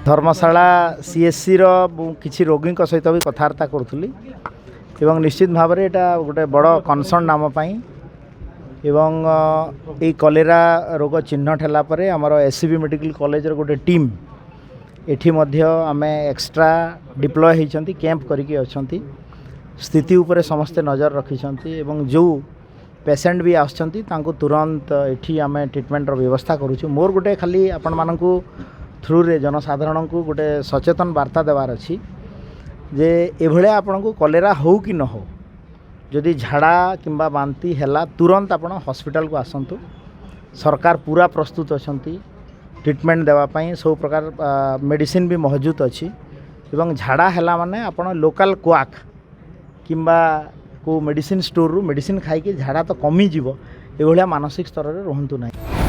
धर्मशाला CSC रो किसी रोगी सहित भी कथबार्ता करूली एवं निश्चित भाव में यहाँ गोटे बड़ कनसर्न नाम एवं ये कलेरा रोग चिन्हट है आमर एससीबी मेडिकल कॉलेज रो गोटे टीम एठी मध्य आमे एक्स्ट्रा डिप्लॉय होती कैंप करके अच्छी स्थिति उपरे समस्ते नजर रखिंट एवं जो पेसेंट भी आसछंती तांको तुरंत एठी आमे ट्रीटमेंट रो व्यवस्था करूछु। मोर गोटे खाली आपण मानकू थ्रू रे जनसाधारण को गोटे सचेतन वार्ता देवार अच्छी जे एभलिया आपनको कलेरा हो कि न हो जदि झाड़ा किंबा बांती हैला तुरंत आपण हॉस्पिटल को आसंतु। सरकार पूरा प्रस्तुत अच्छी ट्रीटमेंट देवाई सब प्रकार मेडिसिन भी मौजूद अच्छी एवं झाड़ा हैला माने आपण लोकल क्वाक किंबा को मेडिसिन स्टोर रु मेडिसिन खाई झाड़ा तो कमी जीव एभलिया मानसिक स्तर रे रहंतु नहीं।